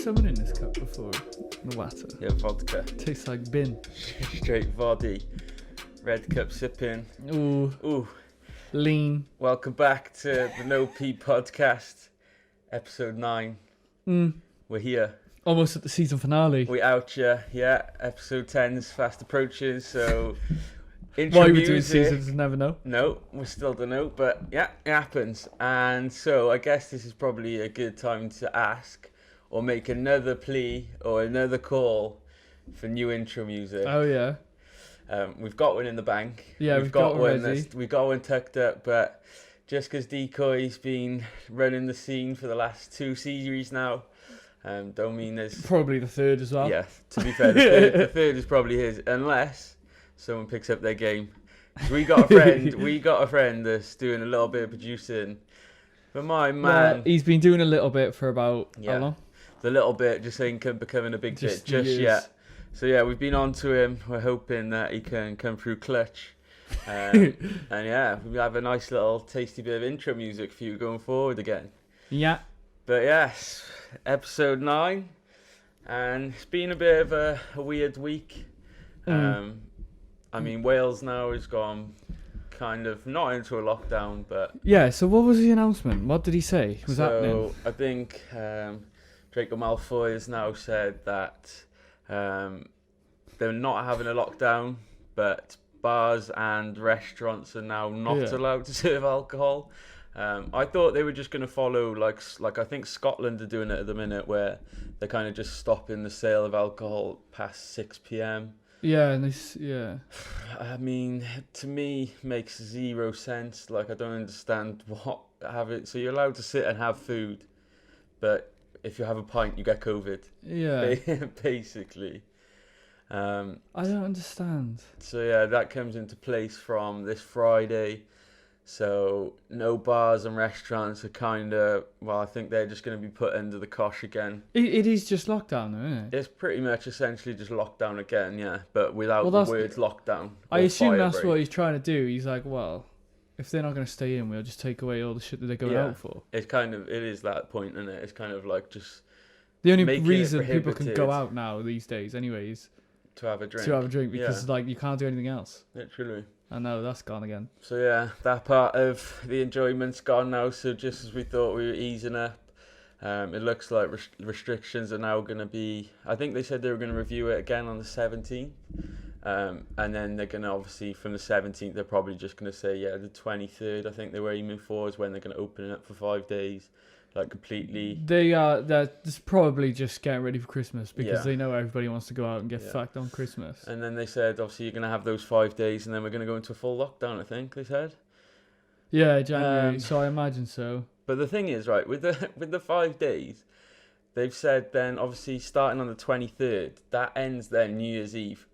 something in this cup before? The water. Yeah, vodka. Tastes like bin. Straight body. Red cup sipping. Ooh. Lean. Welcome back to the No Pee podcast, episode 9. We're here. Almost at the season finale. We out here. Yeah, episode 10 is fast approaching, so... Why we're doing seasons, never know. No, we still don't know, but yeah, it happens. And so I guess this is probably a good time to ask or make another plea or another call for new intro music. Oh, yeah. We've got one in the bank. Yeah, we've got one ready. We've got one tucked up, but just because Decoy's been running the scene for the last 2 series now, don't mean there's... Probably the third as well. Yeah, to be fair, the third is probably his, unless... someone picks up their game. We got a friend that's doing a little bit of producing. But my man... Well, he's been doing a little bit for about, how long? The little bit just ain't becoming a big bit just yet. So yeah, we've been on to him. We're hoping that he can come through clutch. And yeah, we have a nice little tasty bit of intro music for you going forward again. Yeah. But yes, episode 9. And it's been a bit of a weird week. I mean, Wales now has gone kind of not into a lockdown, but... Yeah, so what was the announcement? What did he say was happening? I think Diego Malfoy has now said that they're not having a lockdown, but bars and restaurants are now not allowed to serve alcohol. I thought they were just going to follow, like I think Scotland are doing it at the minute, where they're kind of just stopping the sale of alcohol past 6 p.m. Yeah, and I mean, to me, makes 0 sense. Like, I don't understand so you're allowed to sit and have food, but if you have a pint, you get COVID. Yeah. Basically. I don't understand. So yeah, that comes into place from this Friday. So no bars and restaurants are kind of, I think they're just going to be put under the cosh again. It is just lockdown, though, isn't it? It's pretty much essentially just lockdown again, yeah, but without the words lockdown. I assume that's what he's trying to do. He's like, well, if they're not going to stay in, we'll just take away all the shit that they're going out for. It is that point, isn't it? It's kind of like just... The only reason people can go out now these days, anyways... To have a drink. Because, you can't do anything else. Literally. I know, that's gone again. So yeah, that part of the enjoyment's gone now. So just as we thought we were easing up, it looks like restrictions are now going to be... I think they said they were going to review it again on the 17th. And then they're going to, obviously, from the 17th, they're probably just going to say, the 23rd, I think they were aiming for, is when they're going to open it up for 5 days. Like, completely... They're just probably just getting ready for Christmas because they know everybody wants to go out and get fucked on Christmas. And then they said, obviously, you're going to have those 5 days and then we're going to go into a full lockdown, I think they said. Yeah, January, so I imagine so. But the thing is, right, with the 5 days, they've said then, obviously, starting on the 23rd, that ends then New Year's Eve.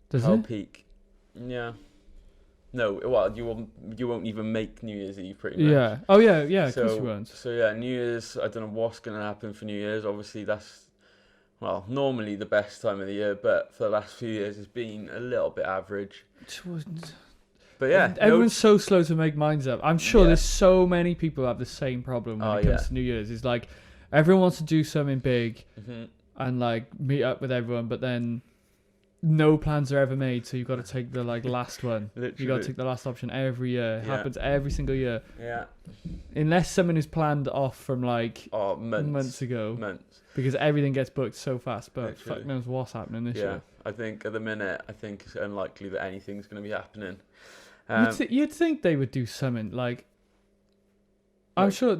Does it? Peak. Yeah. No, well, you won't even make New Year's Eve, pretty much. Yeah. Oh, yeah, of course you won't. So, yeah, New Year's, I don't know what's going to happen for New Year's. Obviously, that's, normally the best time of the year, but for the last few years, it's been a little bit average. It wasn't. But, yeah. Everyone's so slow to make minds up. I'm sure there's so many people who have the same problem when it comes to New Year's. It's like, everyone wants to do something big and, meet up with everyone, but then... no plans are ever made, so you've got to take the last one. Literally. You've got to take the last option every year. It happens every single year. Yeah. Unless something is planned off from months ago. Months. Because everything gets booked so fast, but Literally. fuck knows what's happening this year. I think at the minute, it's unlikely that anything's going to be happening. You'd think they would do something I'm sure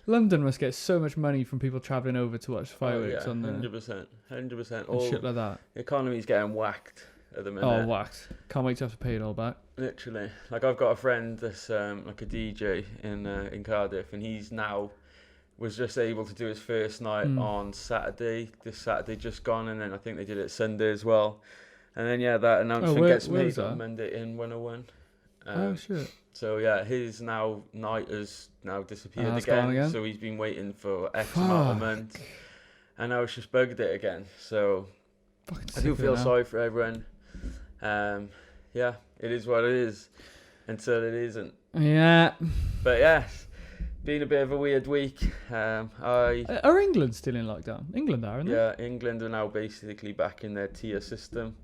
London must get so much money from people travelling over to watch fireworks on there. 100%. All shit like that. The economy's getting whacked at the minute. Oh, whacked. Can't wait to have to pay it all back. Literally. I've got a friend that's a DJ in Cardiff, and he's now was just able to do his first night on Saturday. This Saturday just gone, and then I think they did it Sunday as well. And then, that announcement gets made on Monday in 101. Oh, shit. So, his night has now disappeared again. So he's been waiting for X amount of months. And now it's just bugged it again. So I do feel sorry for everyone. It is what it is until it isn't. Yeah. But yes, been a bit of a weird week. Are England still in lockdown? England are, aren't they? Yeah, England are now basically back in their tier system.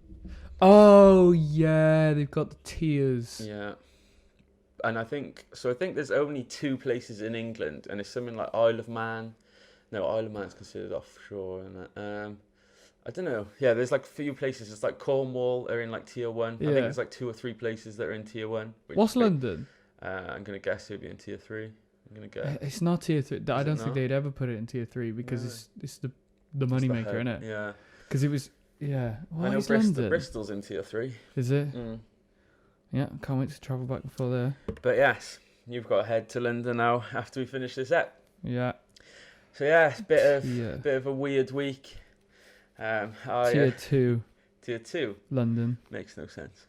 Oh yeah, they've got the tiers. Yeah. And I think there's only 2 places in England, and it's something like Isle of Man. No, Isle of Man's considered offshore, isn't it? I don't know. Yeah, there's like a few places. It's like Cornwall are in like tier 1. Yeah. I think there's like 2 or 3 places that are in tier 1. What's London? I'm gonna guess it'll be in tier 3. I'm gonna guess. It's not tier 3. I don't think they'd ever put it in tier 3 because it's the money maker, isn't it? Yeah. Because it was Why I know is London? Bristol's in tier 3. Is it? Mm. Yeah, can't wait to travel back before there. But yes, you've got to head to London now after we finish this up. Yeah. So yeah, it's a bit of a weird week. Tier 2. Tier 2. London. Makes no sense.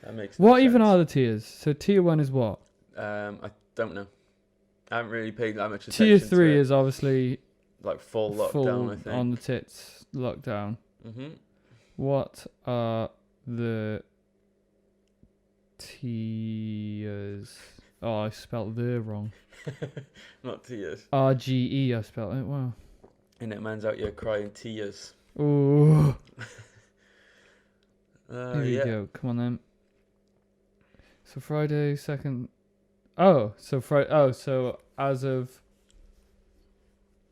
That makes no sense. Even are the tiers? So tier 1 is what? I don't know. I haven't really paid that much Tier attention. 3 is obviously like full lockdown, I think. On the tits lockdown. Mhm. What are the tiers? Oh, I spelled the wrong. Not tears. RGE, I spelled it. Wow. And it man's out here crying tears. Ooh. Here we Yeah. go. Come on then. So Friday, 2nd. Oh, so so as of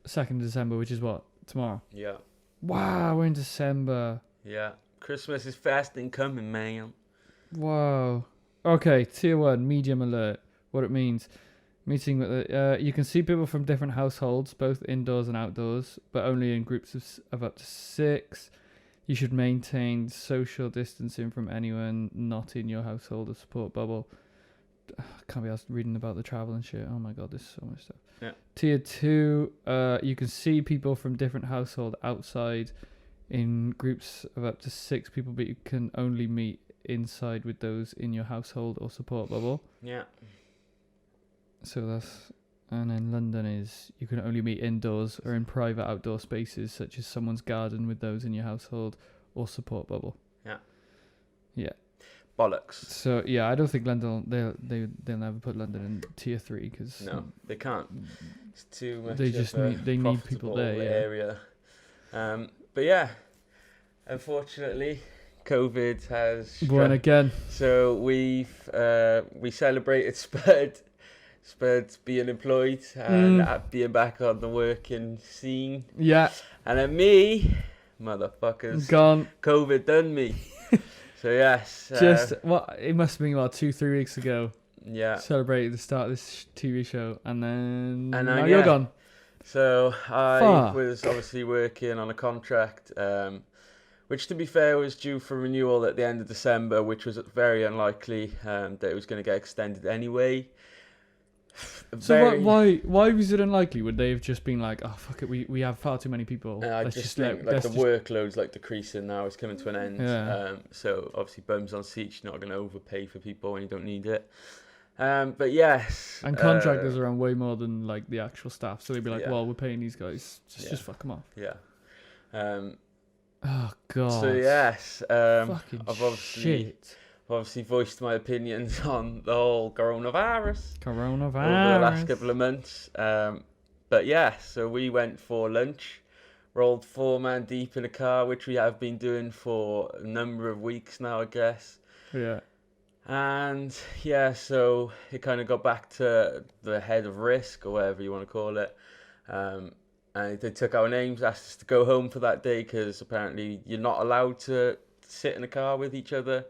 2nd December, which is what? Tomorrow. Yeah. Wow, we're in December. Yeah. Christmas is fast and coming, man. Wow. Okay, tier 1, medium alert. What it means. Meeting with you can see people from different households, both indoors and outdoors, but only in groups of up to 6. You should maintain social distancing from anyone not in your household or support bubble. Can't be asked reading about the travel and shit. Oh my god, there's so much stuff. Yeah. Tier 2, you can see people from different household outside in groups of up to 6 people, but you can only meet inside with those in your household or support bubble. Yeah. So and then London is you can only meet indoors or in private outdoor spaces such as someone's garden with those in your household or support bubble. Yeah. Yeah. Bollocks. So yeah, I don't think London they'll never put London in tier 3 because no, they can't. It's too much. They just need people there. Yeah. Area. But yeah, unfortunately, COVID has won again. So we celebrated Spud being employed and being back on the working scene. Yeah. And then me, motherfuckers, gone. COVID done me. So yes. Just what it must have been about 2-3 weeks ago. Yeah. Celebrated the start of this TV show, and now yeah. you're gone. So I was obviously working on a contract, which to be fair was due for renewal at the end of December, which was very unlikely that it was going to get extended anyway. So why was it unlikely? Would they have just been like, oh fuck it, we have far too many people. I just think the workload's like decreasing now. It's coming to an end. Yeah. So obviously bums on seats. You're not going to overpay for people when you don't need it. But yes. And contractors are on way more than like the actual staff, so they'd be like, yeah. well, we're paying these guys. Just fuck them off. Yeah. Oh god. So yes. Fucking I've obviously voiced my opinions on the whole coronavirus over the last couple of months. But yeah, so we went for lunch, rolled 4-man deep in a car, which we have been doing for a number of weeks now, I guess. Yeah. And yeah, so it kind of got back to the head of risk, or whatever you want to call it. And they took our names, asked us to go home for that day, because apparently you're not allowed to sit in a car with each other.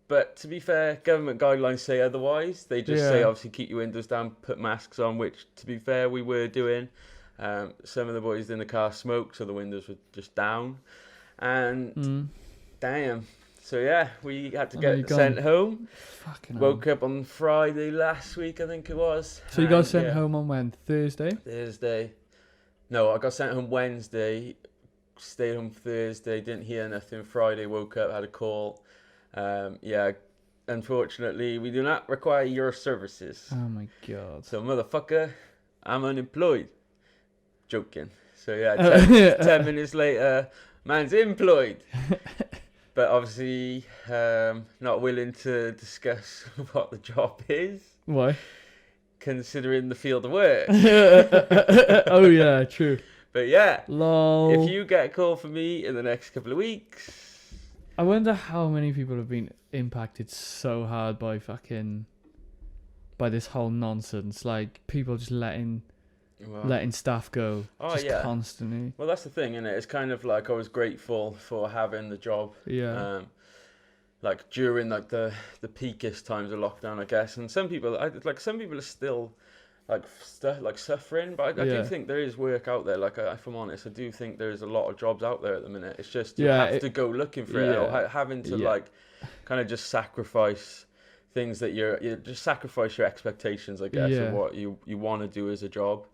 But to be fair, government guidelines say otherwise. They just say obviously keep your windows down, put masks on, which to be fair we were doing. Some of the boys in the car smoked, so the windows were just down. And damn. So yeah, we had to get sent home. Woke up on Friday last week, I think it was. So you got sent home on when? Thursday. No, I got sent home Wednesday. Stayed home Thursday, didn't hear nothing. Friday, woke up, had a call. Unfortunately, we do not require your services. Oh my god. So, motherfucker, I'm unemployed. Joking. So, yeah, 10 minutes later, man's employed. But obviously, not willing to discuss what the job is. Why? considering the field of work. Oh yeah, true. But yeah, lol. if you get a call from me in the next couple of weeks, I wonder how many people have been impacted so hard by this whole nonsense. Like people just letting staff go constantly. Well, that's the thing, isn't it? It's kind of like I was grateful for having the job. Yeah. Like during like the peakest times of lockdown, I guess, and some people are still suffering, but I do think there is work out there. Like if I'm honest, I do think there is a lot of jobs out there at the minute. It's just you have to go looking for it, or having to like kind of just sacrifice things that you just sacrifice your expectations, I guess, of what you want to do as a job.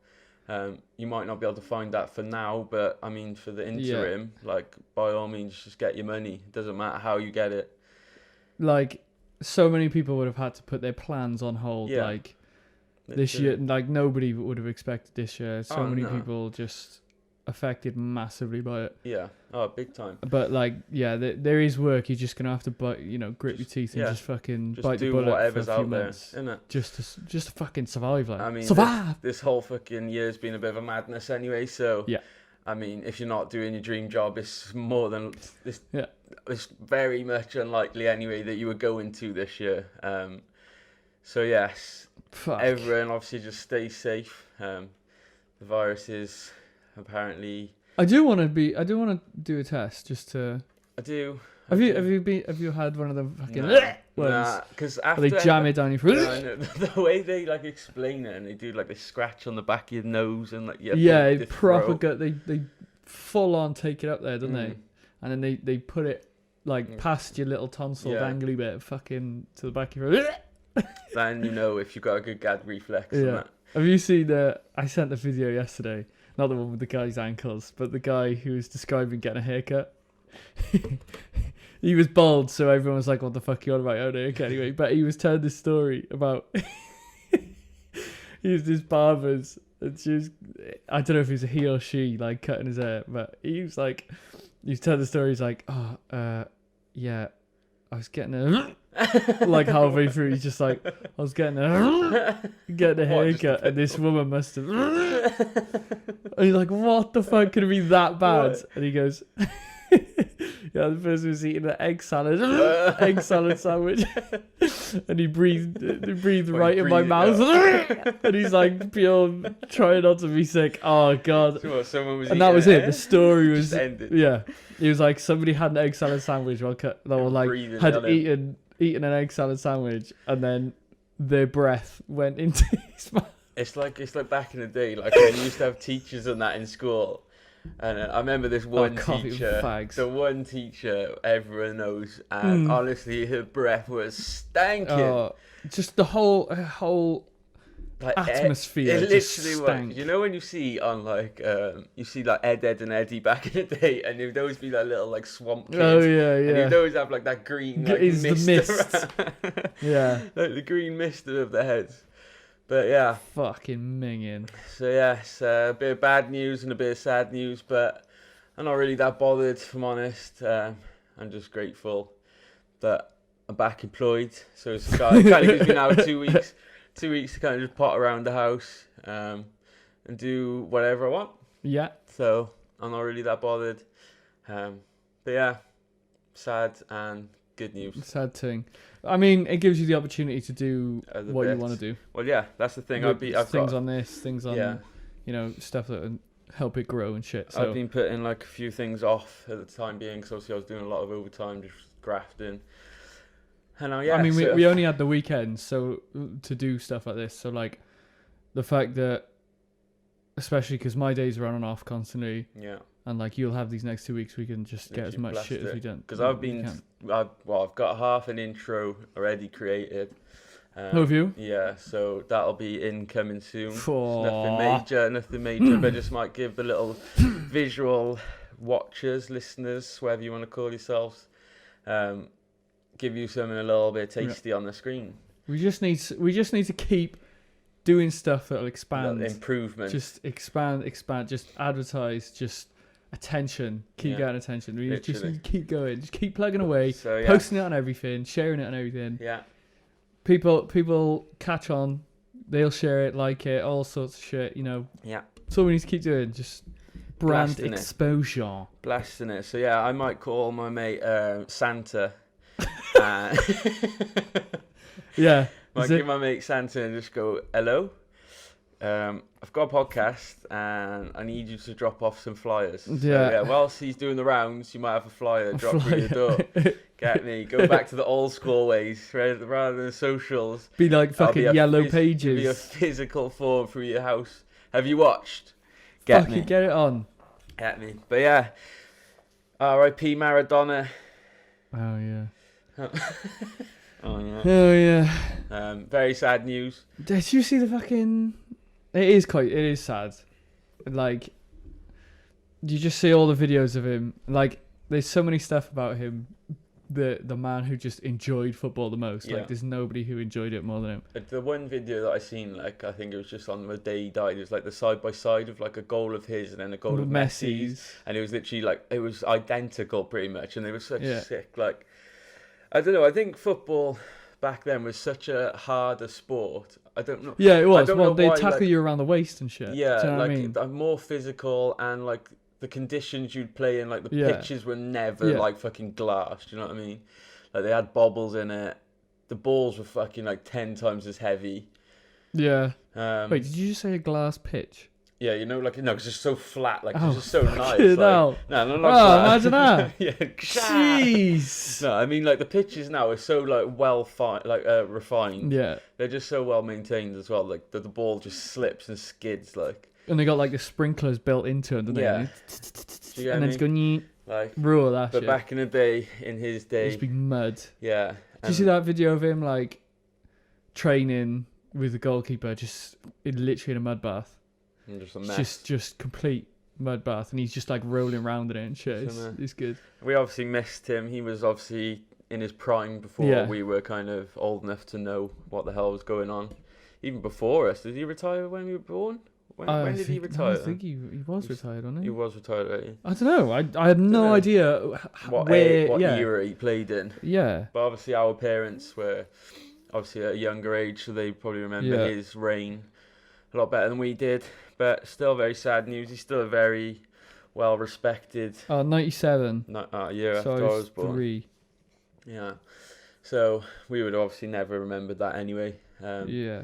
You might not be able to find that for now, but I mean for the interim, like by all means, just get your money. It doesn't matter how you get it. Like so many people would have had to put their plans on hold. Yeah. Like this year, like nobody would have expected this year. So many people just affected massively by it. Yeah, big time. But like, there is work. You're just gonna have to grit your teeth and just fucking bite the bullet whatever's for a few out there, months, isn't it? Just to fucking survive. Like, I mean, survive. This whole fucking year's been a bit of a madness anyway. So yeah. I mean, if you're not doing your dream job, it's more than this. Yeah. It's very much unlikely anyway that you would go into this year. So yes, everyone obviously just stay safe. The virus is apparently. I do want to do a test just to. I do. Have you had one of the fucking ones? Nah, because after they jam it down your throat. The way they like explain it, and they do like they scratch on the back of your nose and like it proper gut. They full on take it up there, don't they? And then they put it like past your little tonsil dangly bit, fucking to the back of your. Then you know if you've got a good gag reflex. Yeah. Have you seen I sent the video yesterday. Not the one with the guy's ankles, but the guy who was describing getting a haircut. He was bald, so everyone was like, what the fuck are you on about? Oh, no, okay, anyway. But he was telling this story about... he was this barber's, and she was... I don't know if it was a he or she, like, cutting his hair, but he was like... He was telling the story, he's like, yeah, I was getting a... like, halfway through, he's just like, I was getting a haircut, and this woman must have... And he's like, what the fuck could it be that bad? What? And he goes... Yeah, the person was eating an egg salad sandwich, and he breathed right in my mouth, and he's like, pure trying not to be sick. Oh god! So what, someone was, and that was it. The story was ended. Yeah. He was like, somebody had an egg salad sandwich had eaten an egg salad sandwich, and then their breath went into his mouth. It's like back in the day, like when you used to have teachers and that in school. And I remember this one teacher, the one teacher everyone knows, and honestly, her breath was stanking. Just the whole like atmosphere. It literally was. You know when you see on like Ed and Eddie back in the day, and there'd always be that little like swamp kid. Oh yeah. And you'd always have like that green like, mist. Yeah. Like the green mist above their heads. But yeah, fucking minging. So yes, a bit of bad news and a bit of sad news, but I'm not really that bothered, if I'm honest. I'm just grateful that I'm back employed. So it's kind of gives me now 2 weeks to kind of just pot around the house and do whatever I want. Yeah. So I'm not really that bothered. But yeah, sad and good news. Sad thing. I mean, it gives you the opportunity to do what you want to do. Well, yeah, that's the thing. I've things on stuff that would help it grow and shit. So. I've been putting like a few things off at the time being, because obviously I was doing a lot of overtime, just grafting. And I mean, we only had the weekends so to do stuff like this. So like the fact that, especially because my days are on and off constantly. Yeah. And like you'll have these next 2 weeks, we can just get as much shit as we can. Because I've got half an intro already created. Have you? Yeah, so that'll be incoming soon. Nothing major, but just might give the little visual watchers, listeners, whatever you want to call yourselves, give you something a little bit tasty on the screen. We just need to keep doing stuff that'll expand. Improvement. Just expand. Just advertise. Just attention. Keep getting attention. We just keep going. Just keep plugging away. So, posting it on everything. Sharing it on everything. Yeah. People catch on. they'll share it, like it, all sorts of shit. Yeah. That's all we need to keep doing. Just brand Blasting exposure. Blasting it. So yeah, I might call my mate Santa. Yeah. Might give my mate Santa and just go, hello. I've got a podcast and I need you to drop off some flyers. So, Yeah. whilst he's doing the rounds, you might have a flyer drop through your door. Get me? Go back to the old school ways rather than socials. Be like fucking yellow pages. Be a physical form through your house. Have you watched? Get me? Get it on. Get me? But yeah, R.I.P. Maradona. Oh yeah. Oh yeah. Oh yeah. Very sad news. Did you see the fucking? It is sad. Like, you just see all the videos of him. Like, there's so many stuff about him. The man who just enjoyed football the most. Yeah. Like, there's nobody who enjoyed it more than him. The one video that I seen, like, I think it was just on the day he died. It was like the side by side of like a goal of his and then a goal of Messi's, and it was literally like it was identical pretty much, and they were such sick. Like, I don't know. I think football back then was such a harder sport. I don't know. Yeah, it was. Well, they tackle you around the waist and shit. Yeah, do you know like what I mean? more physical, and like the conditions you'd play in, like the pitches were never like fucking glass. Do you know what I mean? Like they had bobbles in it. The balls were fucking like 10 times as heavy. Yeah. Wait, did you just say a glass pitch? Yeah, like no, because it's so flat, like it's just so nice. Like, no, not imagine that. Yeah, jeez. No, I mean like the pitches now are so like refined. Yeah, they're just so well maintained as well. Like the ball just slips and skids, like. And they got like the sprinklers built into it, don't they? Yeah. And then it's going like raw that but shit. back in the day, in his day, it used to be mud. Yeah. Did you see that video of him like training with the goalkeeper, just literally in a mud bath? Just a mess. Just complete mud bath, and he's just like rolling around in it and shit. It's good. We obviously missed him. He was obviously in his prime before we were kind of old enough to know what the hell was going on. Even before us. Did he retire when we were born? When did he retire? I think he was retired, wasn't he? He was retired, right? I don't know. I had no idea what era he played in. Yeah. But obviously our parents were obviously at a younger age, so they probably remember his reign a lot better than we did. But still very sad news. He's still a very well respected. 97. Year after I was born. 3. Yeah. So we would obviously never remember that anyway. Yeah.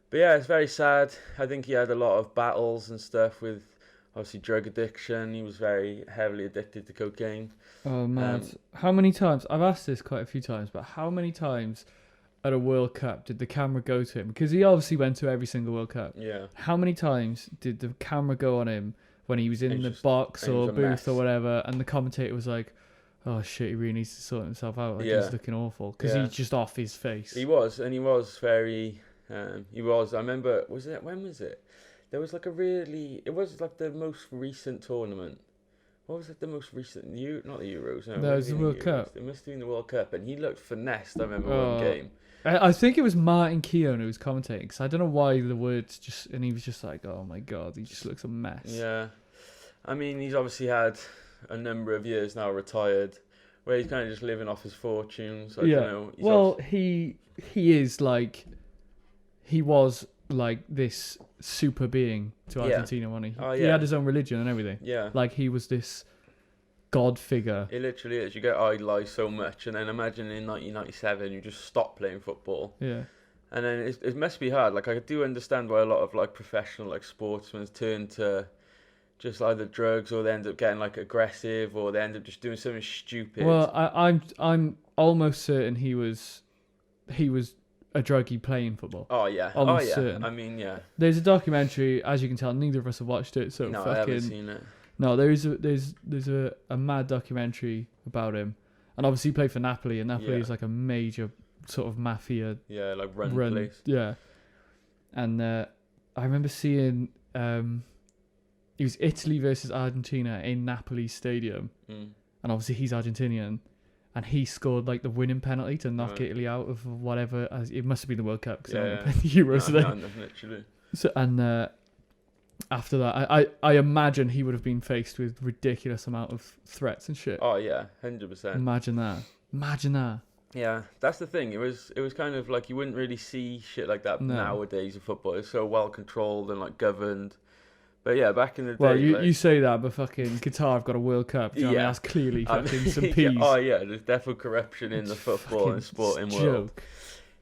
But yeah, it's very sad. I think he had a lot of battles and stuff with obviously drug addiction. He was very heavily addicted to cocaine. Oh man. How many times? I've asked this quite a few times, but how many times at a World Cup did the camera go to him? Because he obviously went to every single World Cup. Yeah. How many times did the camera go on him when he was in the box or booth or whatever, and the commentator was like, oh shit, he really needs to sort himself out. Like he's looking awful. Because he's just off his face. He was very... I remember, when was it? There was like it was like the most recent tournament. What was like the most recent? Not the Euros. No, that was the World Cup. It must have been the World Cup, and he looked finessed. I remember one game. I think it was Martin Keown who was commentating, because I don't know why the words just, and he was just like, oh my god, he just looks a mess. Yeah. I mean, he's obviously had a number of years now retired, where he's kind of just living off his fortunes. I don't know. He is like, he was like this super being to Argentina, wasn't he? He had his own religion and everything. Yeah. Like he was this god figure. It literally is. You get idolised so much, and then imagine in 1997 you just stop playing football. Yeah. And then it must be hard. Like I do understand why a lot of like professional like sportsmen turn to just either drugs, or they end up getting like aggressive, or they end up just doing something stupid. Well, I'm almost certain he was a druggie playing football. Oh yeah. Almost certain. I mean, yeah. There's a documentary, as you can tell, neither of us have watched it, so no, I haven't seen it. No, there's a mad documentary about him, and obviously he played for Napoli, and Napoli is like a major sort of mafia. Yeah, like run place. Yeah, and I remember seeing it was Italy versus Argentina in Napoli Stadium, and obviously he's Argentinian. And he scored like the winning penalty to knock Italy out of whatever. It must have been the World Cup, because they played the Euros today. No, literally. So, and after that, I imagine he would have been faced with ridiculous amount of threats and shit. Oh yeah, 100%. Imagine that. Yeah, that's the thing. It was kind of like you wouldn't really see shit like that nowadays in football. It's so well controlled and like governed. But yeah, back in the day. Well, you say that, but fucking Qatar have got a World Cup. Do you know what I mean? That's clearly fucking some peas. Oh yeah, there's definitely corruption in the football and sporting world.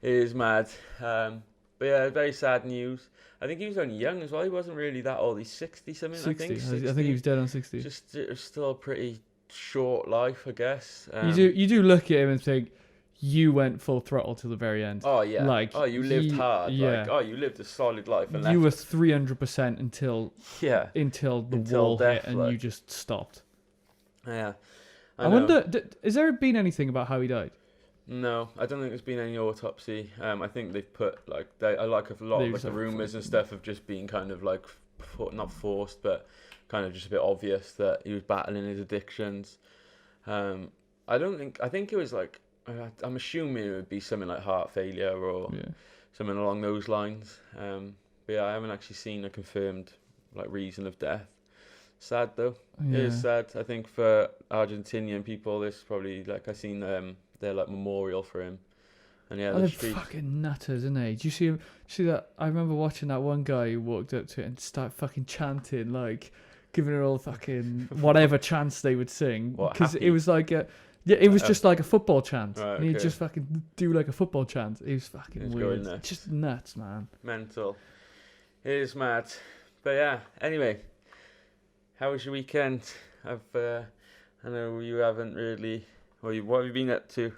It is mad. But yeah, very sad news. I think he was only young as well. He wasn't really that old. He's 60 something. 60. I think. 60. I think he was dead on 60. Just it was still a pretty short life, I guess. You do look at him and think, you went full throttle to the very end. Oh yeah. Like, you lived hard. Yeah. Like, you lived a solid life. And you were 300% until the wall death, hit and you just stopped. Yeah. I wonder, has there been anything about how he died? No, I don't think there's been any autopsy. I think they've put a lot of the rumours and stuff have just been kind of like not forced, but kind of just a bit obvious that he was battling his addictions. I think it was like. I'm assuming it would be something like heart failure or something along those lines. But yeah, I haven't actually seen a confirmed like reason of death. Sad though. Yeah. It is sad. I think for Argentinian people, this probably like I seen their like memorial for him. And yeah, they're fucking nutters, isn't they? Do you see that? I remember watching that one guy who walked up to it and started fucking chanting, like giving it all fucking whatever chants they would sing, because it was like a. Yeah, it was just like a football chant. Right, and he'd just fucking do like a football chant. It was fucking weird. Nuts. Just nuts, man. Mental. It is mad. But yeah, anyway. How was your weekend? I know you haven't really... what have you been up to?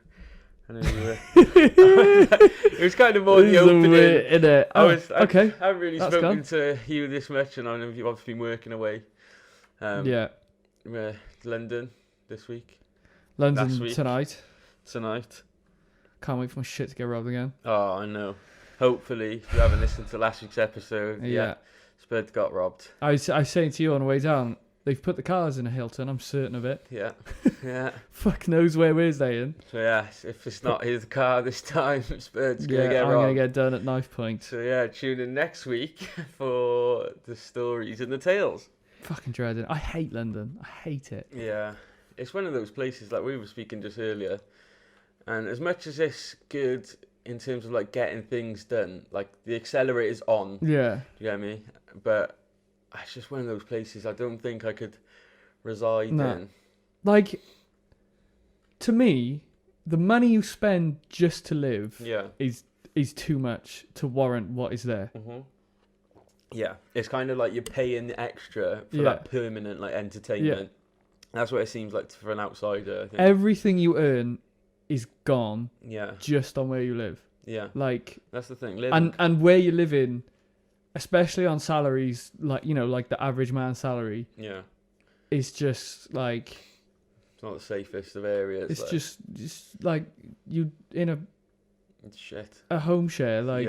I know you were... it was kind of more the opening. I haven't really spoken to you this much, and I know you've obviously been working away. London this week. London tonight. Can't wait for my shit to get robbed again. Oh, I know. Hopefully, if you haven't listened to last week's episode, Spud got robbed. I was saying to you on the way down, they've put the cars in a Hilton, I'm certain of it. Yeah. Fuck knows where we're staying. So yeah, if it's not his car this time, Spud's going to get robbed. I'm going to get done at knife point. So yeah, tune in next week for the stories and the tales. Fucking dreading. I hate London. I hate it. Yeah. It's one of those places like we were speaking just earlier, and as much as it's good in terms of like getting things done, like the accelerator's on. Yeah. Do you get me? But it's just one of those places I don't think I could reside in. Like, to me, the money you spend just to live is too much to warrant what is there. Mm-hmm. Yeah, it's kind of like you're paying extra for that permanent like entertainment. Yeah. That's what it seems like for an outsider, I think. Everything you earn is gone just on where you live. Yeah. Like, that's the thing. And where you live in, especially on salaries, like, you know, like the average man's salary. Yeah. Is just like... It's not the safest of areas. It's just like you in a... Shit. A home share, like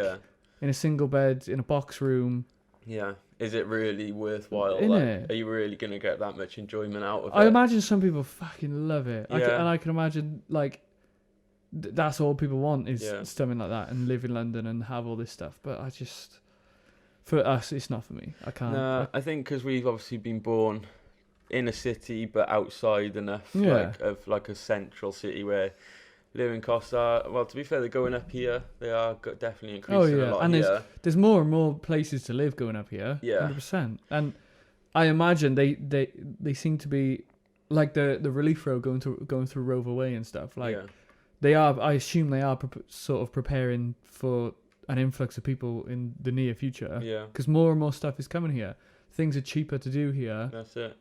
in a single bed, in a box room. Yeah. Is it really worthwhile? Are you really going to get that much enjoyment out of it? I imagine some people fucking love it. I can imagine, like, that's all people want is something like that and live in London and have all this stuff. But I just... For us, it's not for me. I can't. No, I think because we've obviously been born in a city, but outside enough of like a central city where living costs are, well, to be fair, they're going up here. They are definitely increasing a lot. And there's more and more places to live going up here. Yeah, 100%. And I imagine they seem to be like the relief road going through Rover Way and stuff. Like they are. I assume they are sort of preparing for an influx of people in the near future. Yeah, because more and more stuff is coming here. Things are cheaper to do here. That's it.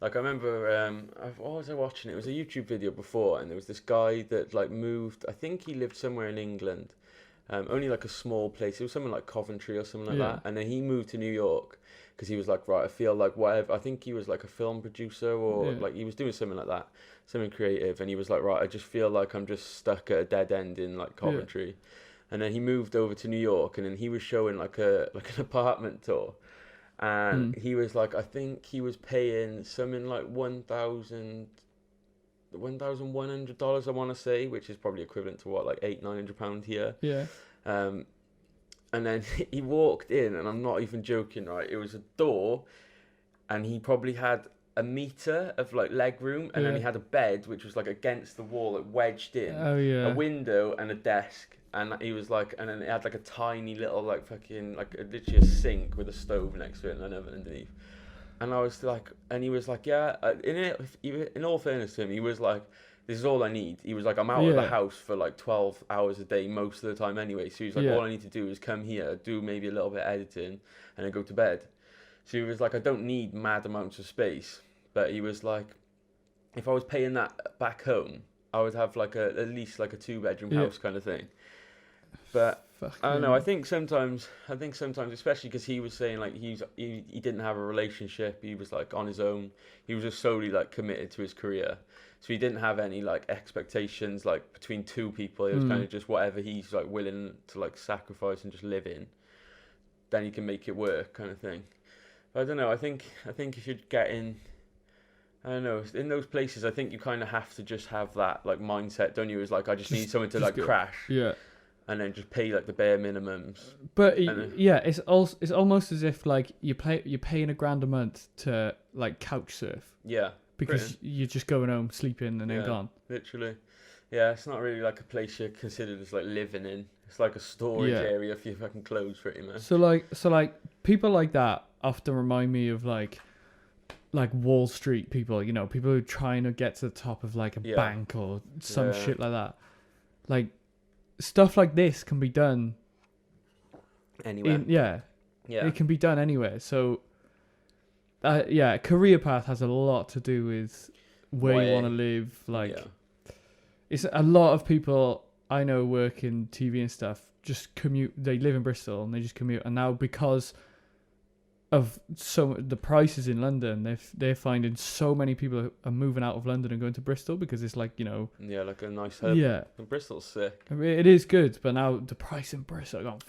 Like I remember, what was I watching? It was a YouTube video before, and there was this guy that like moved. I think he lived somewhere in England, only like a small place. It was something like Coventry or something like that. And then he moved to New York because he was like, right, I feel like whatever. I think he was like a film producer or like he was doing something like that, something creative. And he was like, right, I just feel like I'm just stuck at a dead end in like Coventry. Yeah. And then he moved over to New York, and then he was showing like an apartment tour. And he was like, I think he was paying something like $1,100, I want to say, which is probably equivalent to what, like £800-900 here. Yeah. And then he walked in, and I'm not even joking, right? It was a door, and he probably had a meter of like leg room, and then he had a bed which was like against the wall, like wedged in, a window and a desk, and he was like, and then it had like a tiny little like fucking like literally a sink with a stove next to it and an oven underneath. And I was like, and he was like, yeah. In all fairness to him, he was like, this is all I need. He was like, I'm out of the house for like 12 hours a day most of the time anyway. So he was like, all I need to do is come here, do maybe a little bit of editing, and then go to bed. So he was like, I don't need mad amounts of space. But he was like, if I was paying that back home, I would have like at least like a 2-bedroom house kind of thing. But I don't know. I think sometimes, especially because he was saying like he didn't have a relationship. He was like on his own. He was just solely like committed to his career. So he didn't have any like expectations like between two people. It was kind of just whatever he's like willing to like sacrifice and just live in. Then he can make it work, kind of thing. But I don't know. I think if you're getting, I don't know, in those places, I think you kind of have to just have that like mindset, don't you? It's like I just need someone to like crash, and then just pay like the bare minimums. But it's almost as if like you're paying $1,000 a month to like couch surf. Yeah. Because you're just going home, sleeping, and then gone. Literally. Yeah, it's not really like a place you're considered as like living in. It's like a storage area for your fucking clothes, pretty much. So like people like that often remind me of like Wall Street people, you know, people who are trying to get to the top of like a bank or some shit like that. Like stuff like this can be done anywhere. It can be done anywhere. So career path has a lot to do with where you want to live. Like it's a lot of people I know work in TV and stuff just commute. They live in Bristol and they just commute, and now because of the prices in London, they're finding so many people are moving out of London and going to Bristol because it's like, you know, like a nice hub. And Bristol's sick. I mean, it is good, but now the price in Bristol gone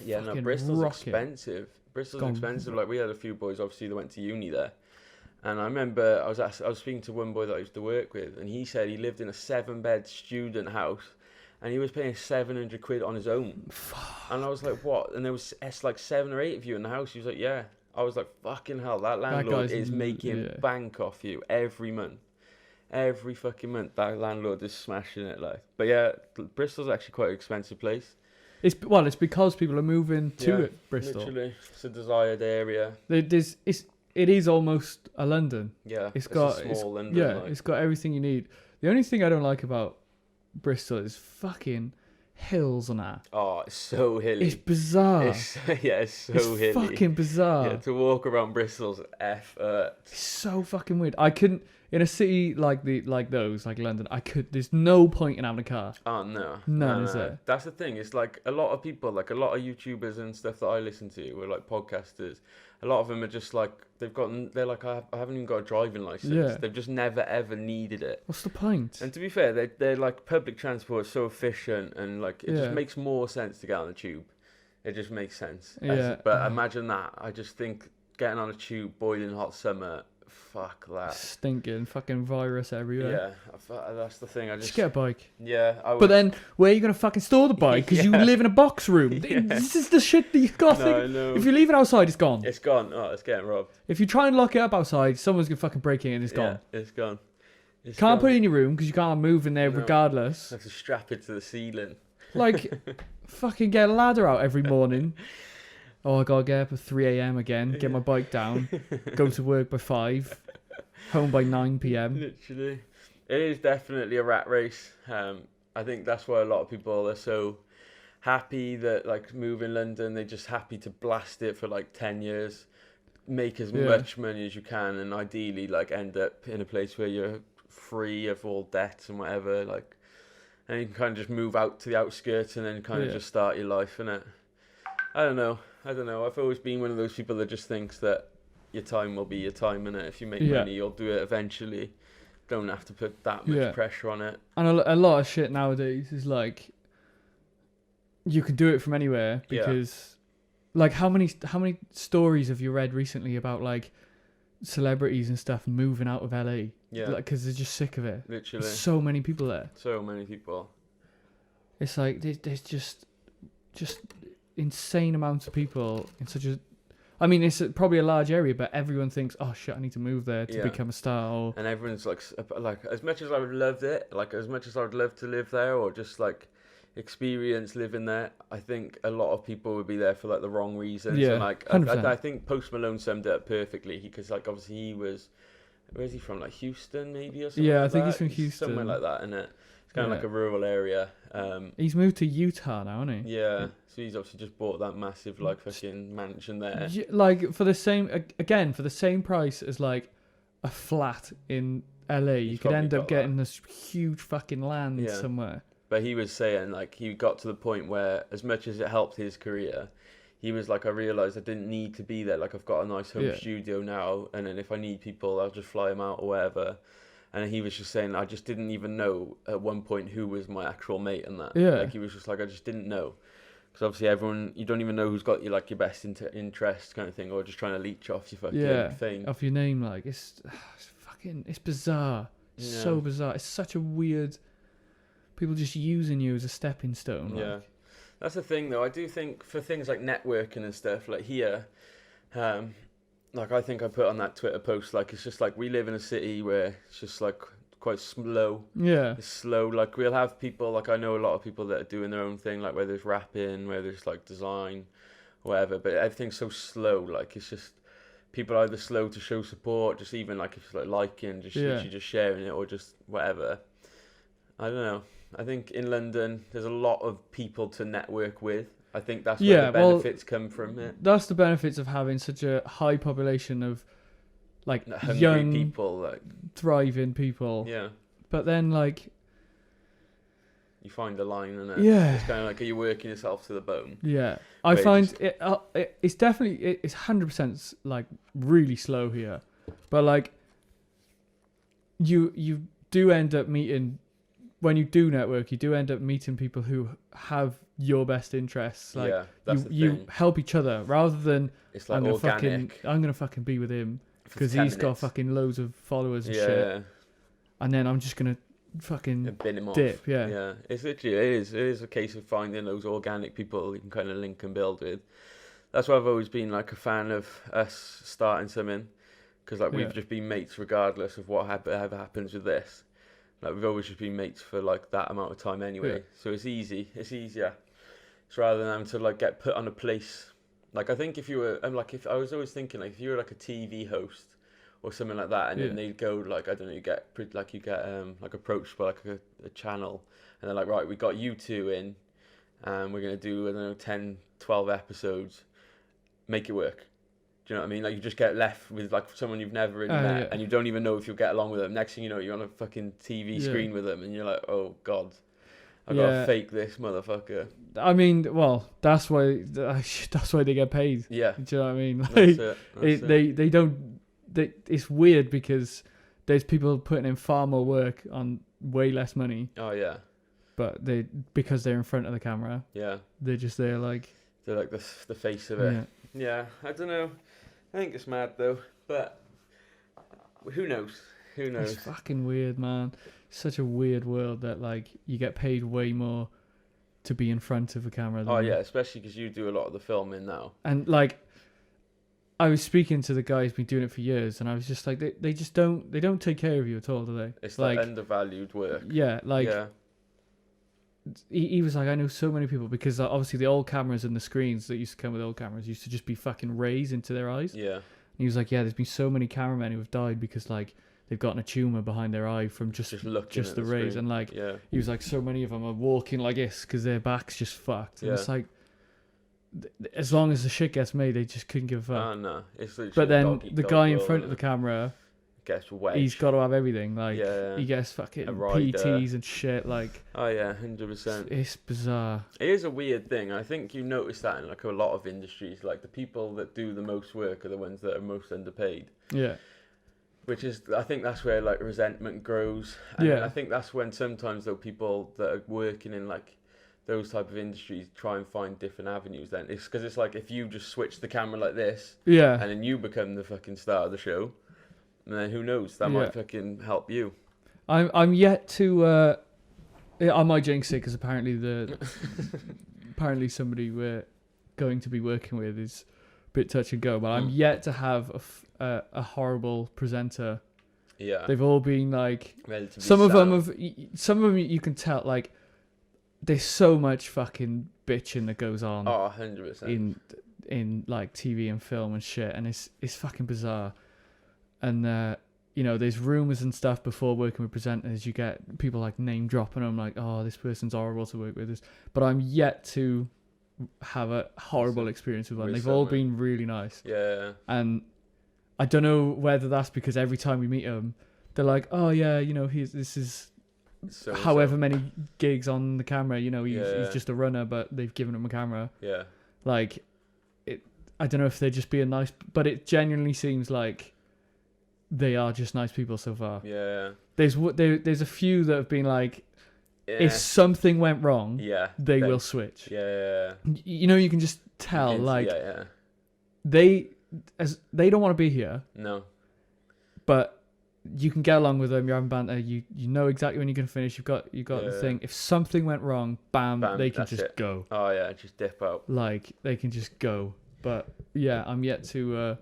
Bristol's rocket. Expensive. Bristol's expensive. Like we had a few boys obviously that went to uni there, and I remember I was speaking to one boy that I used to work with, and he said he lived in a 7-bed student house. And he was paying 700 quid on his own. And I was like, what? And there was like 7 or 8 of you in the house. He was like, yeah. I was like, fucking hell, that landlord is making bank off you every month. Every fucking month, that landlord is smashing it. Like, but yeah, Bristol's actually quite an expensive place. It's because people are moving to Bristol. Literally, it's a desired area. It is almost a London. Yeah, it's small London. Yeah, it's got everything you need. The only thing I don't like about Bristol is fucking hills and that. Oh, it's so hilly. It's bizarre. It's so hilly. It's fucking bizarre. Yeah, to walk around Bristol's effort. It's so fucking weird. I couldn't, in a city like London, there's no point in having a car. Oh, no. None, is there? That's the thing. It's like a lot of people, like a lot of YouTubers and stuff that I listen to, or like podcasters, a lot of them are just like, they're like, I haven't even got a driving license. Yeah. They've just never ever needed it. What's the point? And to be fair, they're like, public transport is so efficient, and like it just makes more sense to get on the tube. It just makes sense. Yeah. But imagine that. I just think getting on a tube, boiling hot summer, fuck that. Stinking fucking virus everywhere. Yeah, that's the thing. Just get a bike. Yeah, I would. But then, where are you going to fucking store the bike? Because you live in a box room. This is the shit that you've got to think. No. If you leave it outside, it's gone. It's gone. Oh, it's getting robbed. If you try and lock it up outside, someone's going to fucking break it and it's gone. It's gone. Can't put it in your room because you can't move in there regardless. You have to strap it to the ceiling. Like, fucking get a ladder out every morning. Oh, I gotta get up at 3 a.m. again, get my bike down, go to work by 5, home by 9 p.m. Literally. It is definitely a rat race. I think that's why a lot of people are so happy that, like, move in London. They're just happy to blast it for, like, 10 years, make as much money as you can, and ideally, like, end up in a place where you're free of all debts and whatever, like, and you can kind of just move out to the outskirts and then kind of just start your life, innit? I don't know. I've always been one of those people that just thinks that your time will be your time, innit? If you make money, you'll do it eventually. Don't have to put that much pressure on it. And a lot of shit nowadays is like, you can do it from anywhere because, like, how many stories have you read recently about like celebrities and stuff moving out of LA? Yeah, because they're just sick of it. Literally, there's so many people there. So many people. It's like there's just insane amounts of people in such a. I mean, it's probably a large area, but everyone thinks, oh shit, I need to move there to become a star. Or... And everyone's like, as much as I would love it, like as much as I would love to live there, or just like experience living there, I think a lot of people would be there for like the wrong reasons. Yeah, and like I think Post Malone summed it up perfectly, because like obviously he was, where's he from, like Houston maybe or something? Yeah, like I think that? he's from Houston, somewhere like that, isn't it? It's kind of like a rural area. He's moved to Utah now, hasn't he? Yeah, so he's obviously just bought that massive like fucking mansion there. Yeah, like for the same price as like a flat in LA, you could end up getting this huge fucking land somewhere. But he was saying like he got to the point where, as much as it helped his career, he was like, I realised I didn't need to be there. Like I've got a nice home studio now, and then if I need people, I'll just fly them out or whatever. And he was just saying, I just didn't even know at one point who was my actual mate and that. Yeah. Like he was just like, I just didn't know. Because obviously everyone, you don't even know who's got you like your best interest kind of thing, or just trying to leech off your fucking thing. Off your name. Like it's bizarre. It's so bizarre. It's such a weird, people just using you as a stepping stone. Yeah. Like. That's the thing though. I do think for things like networking and stuff, like here, like I think I put on that Twitter post, like it's just like we live in a city where it's just like quite slow. Yeah. It's slow. Like we'll have people, like I know a lot of people that are doing their own thing, like where there's rapping, where there's like design, whatever, but everything's so slow. Like it's just people are either slow to show support, just even like if it's like liking, just literally just sharing it, or just whatever. I don't know. I think in London there's a lot of people to network with. I think that's where the benefits come from it. That's the benefits of having such a high population of like hungry young people, like thriving people. Yeah. But then like you find a line in it. Yeah. It's kind of like, are you working yourself to the bone? Yeah. I find it's definitely, it's 100% like really slow here. But like you do end up meeting, when you do network, you do end up meeting people who have your best interests. Like you help each other rather than it's like I'm gonna fucking be with him because he's got fucking loads of followers and shit. And then I'm just gonna fucking bin him dip. Off. Yeah. It's literally it is a case of finding those organic people you can kind of link and build with. That's why I've always been like a fan of us starting something, because like we've just been mates regardless of what ever happens with this. Like we've always just been mates for like that amount of time anyway. So it's easier. It's rather than having to like get put on a place. Like I think if you were, if I was always thinking like if you were like a TV host or something like that, and then they'd go like, I don't know, you get like approached by like a channel, and they're like, right, we got you two in, and we're gonna do, I don't know, 10, 12 episodes, make it work. Do you know what I mean? Like you just get left with like someone you've never really met, and you don't even know if you'll get along with them. Next thing you know, you're on a fucking TV screen with them, and you're like, oh god, I gotta fake this motherfucker. I mean, well, that's why they get paid. Yeah. Do you know what I mean? Like, that's it. They don't. It's weird because there's people putting in far more work on way less money. Oh yeah. But because they're in front of the camera. Yeah. They're just there like. They're like the face of it. Yeah. I don't know. I think it's mad though, but who knows? It's fucking weird, man. It's such a weird world that like you get paid way more to be in front of a camera. Oh yeah, especially because you do a lot of the filming now. And like, I was speaking to the guy who's been doing it for years, and I was just like, they just don't take care of you at all, do they? It's like undervalued work. Yeah, like. Yeah. He was like, I know so many people, because obviously the old cameras and the screens that used to come with old cameras used to just be fucking rays into their eyes. Yeah. And he was like, yeah, there's been so many cameramen who have died because like they've gotten a tumor behind their eye from just the rays. And like, he was like, so many of them are walking like this because their back's just fucked. And it's like, as long as the shit gets made, they just couldn't give a fuck. Oh no, it's literally but then the guy in front of the camera gets wedged. He's got to have everything. Like he gets fucking PTs and shit. Like 100%. It's bizarre. It is a weird thing. I think you notice that in like a lot of industries. Like the people that do the most work are the ones that are most underpaid. Yeah. Which is, I think that's where like resentment grows. And I think that's when sometimes though people that are working in like those type of industries try and find different avenues. Then it's because it's like if you just switch the camera like this, and then you become the fucking star of the show. And then who knows? That might fucking help you. I'm yet to. I might jinx it because apparently apparently somebody we're going to be working with is bit touch and go. But I'm yet to have a horrible presenter. Yeah. They've all been like Relatively some of sound. them some of them you can tell like there's so much fucking bitching that goes on. 100%. In like TV and film and shit, and it's fucking bizarre. And you know, there's rumors and stuff before working with presenters. You get people like name dropping them, like, oh, this person's horrible to work with. But I'm yet to have a horrible experience with one. They've all been really nice. Yeah. And I don't know whether that's because every time we meet them, they're like, oh yeah, you know, this is however many gigs on the camera. You know, he's just a runner, but they've given him a camera. Yeah. Like, I don't know if they're just being nice, but it genuinely seems like they are just nice people so far. Yeah. There's a few that have been like, if something went wrong, they will switch. Yeah. You know, you can just tell, like, they don't want to be here. No. But you can get along with them. You're having banter. You know exactly when you're gonna finish. You've got the thing. If something went wrong, bam they can just go. Oh yeah, just dip out. Like they can just go. But yeah, I'm yet to.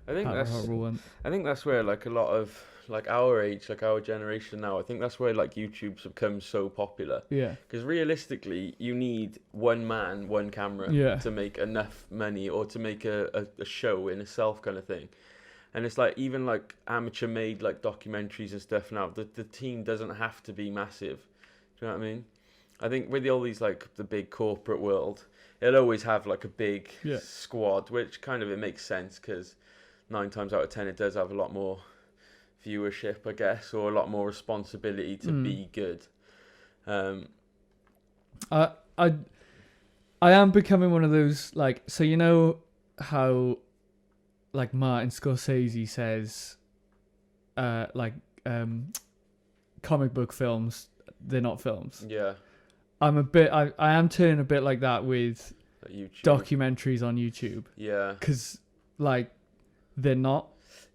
I think that's a horrible one. I think that's where like a lot of like our age, like our generation now. I think that's where like YouTube's become so popular. Yeah. Because realistically, you need one man, one camera to make enough money or to make a show in itself, kind of thing. And it's like even like amateur made like documentaries and stuff now. The team doesn't have to be massive. Do you know what I mean? I think with all these like the big corporate world, it'll always have like a big squad, which kind of it makes sense because 9 times out of 10 it does have a lot more viewership, I guess, or a lot more responsibility to be good. I am becoming one of those like, so you know how like Martin Scorsese says comic book films, they're not films. Yeah. I am turning a bit like that with YouTube. Documentaries on YouTube. Yeah. Because like they're not.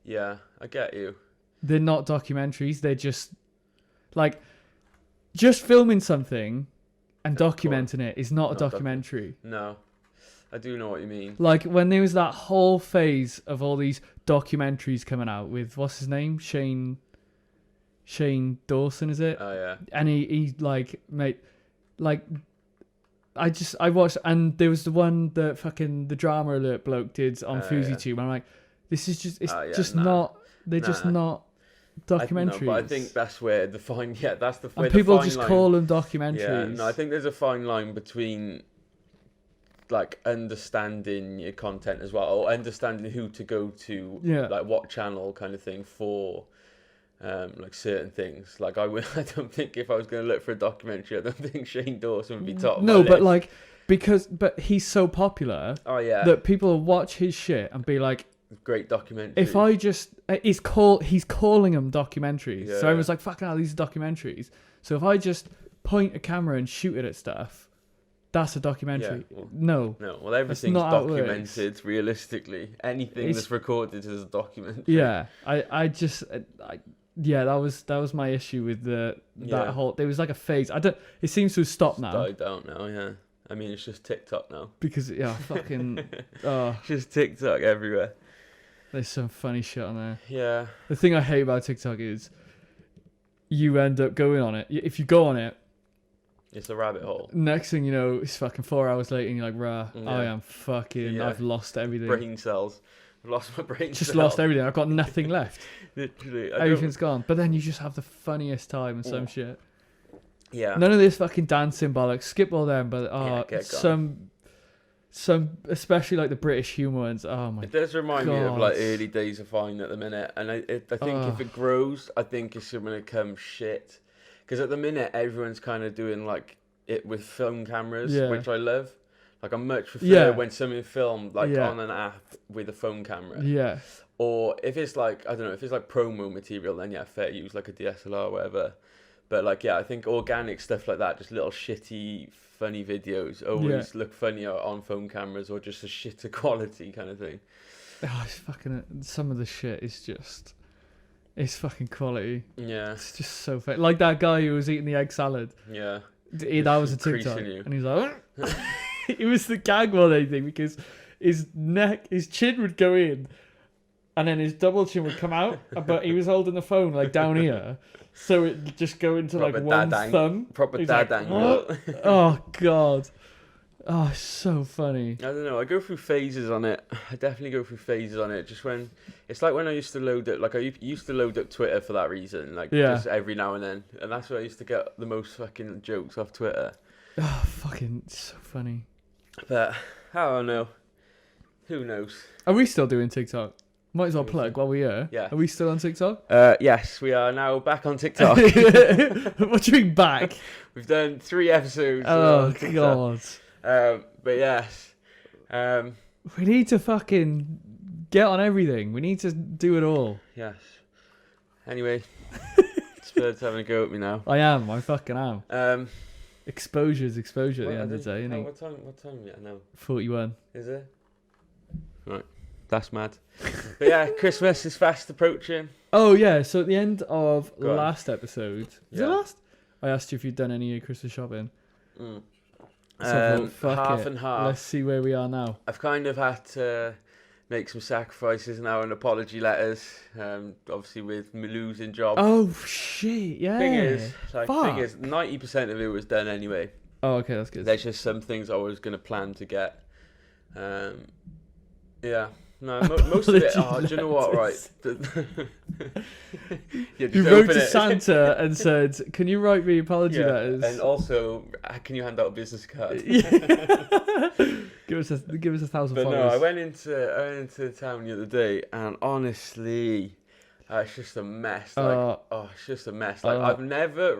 Yeah, I get you. They're not documentaries. They're just like just filming something and documenting it is not a documentary. No. I do know what you mean. Like when there was that whole phase of all these documentaries coming out with what's his name? Shane Dawson, is it? Oh yeah. And he like made like I watched, and there was the one that fucking the Drama Alert bloke did on FusiTube. And I'm like, this is just not. They're just not documentaries. But I think that's where the fine. Yeah, that's the. And people just call them documentaries. Yeah, no, I think there's a fine line between like understanding your content as well, or understanding who to go to, like what channel kind of thing for. Like certain things, like I don't think if I was going to look for a documentary, I don't think Shane Dawson would be top. No, but like but he's so popular. Oh yeah. That people will watch his shit and be like, great documentary. If I just he's calling them documentaries, so everyone's like, fucking hell, these are documentaries. So if I just point a camera and shoot it at stuff, that's a documentary. Yeah, well, no. Well, everything's documented. Realistically, anything that's recorded is a documentary. Yeah, Yeah, that was my issue with that whole. There was like a phase. It seems to have stopped now. Died down now. Yeah, I mean it's just TikTok now. Because fucking. Oh, just TikTok everywhere. There's some funny shit on there. Yeah. The thing I hate about TikTok is, you end up going on it. If you go on it, it's a rabbit hole. Next thing you know, it's fucking 4 hours later, and you're like, rah, I am fucking. Yeah. I've lost everything. Brain cells. I've lost my brain cells. Just lost everything. I've got nothing left. Literally. Everything's gone. But then you just have the funniest time and some shit. Yeah. None of this fucking dancing bollocks. Skip all them, but some especially like the British humour ones. Oh my god. It does remind me of like early days of Vine at the minute, and I think if it grows, I think it's going to come shit. Because at the minute, everyone's kind of doing like it with film cameras, which I love. Like I much prefer when something filmed like on an app with a phone camera. Yeah. Or if it's like, I don't know, if it's like promo material, then fair use, like a DSLR or whatever. But like, I think organic stuff like that, just little shitty, funny videos always look funnier on phone cameras or just a shitter quality kind of thing. Oh, it's fucking, some of the shit is just, it's fucking quality. Yeah. It's just so funny. Like that guy who was eating the egg salad. Yeah. That was a TikTok. And he's like, it was the gag more than anything, because his chin would go in, and then his double chin would come out, but he was holding the phone like down here, so it just go into proper like one thumb. Proper He's dad like, angle. Oh god. Oh, so funny. I don't know. I go through phases on it. I definitely go through phases on it. Just when it's like when I used to load up, like I used to load up Twitter for that reason, like just every now and then, and that's where I used to get the most fucking jokes off Twitter. Oh, fucking so funny. But I don't know. Who knows? Are we still doing TikTok? Might as well plug while we're here. Yeah. Are we still on TikTok? Yes, we are now back on TikTok. What do you mean back? We've done 3 episodes. Oh god. But yes. We need to fucking get on everything. We need to do it all. Yes. Anyway, Spud's having a go at me now. I fucking am. Exposure's exposure at the Well, end of the day, isn't it? What time yet now? 41. Is it? Right. That's mad. But yeah, Christmas is fast approaching. Oh yeah, so at the end of Go on. last episode, was it last? I asked you if you'd done any Christmas shopping. Mm. So fuck half it. and half. Let's see where we are now. I've kind of had to make some sacrifices now and apology letters. Obviously with me losing job. Oh shit, yeah. Thing is, 90% of it was done anyway. Oh, okay, that's good. There's just some things I was gonna plan to get. Yeah. No, most of it. Oh, do you know what? Right. You wrote to Santa and said, "Can you write me apology letters?" And also, can you hand out a business card? give us 1,000 But followers. no, I went into town the other day, and honestly, it's just a mess. Like, it's just a mess. Like, I've never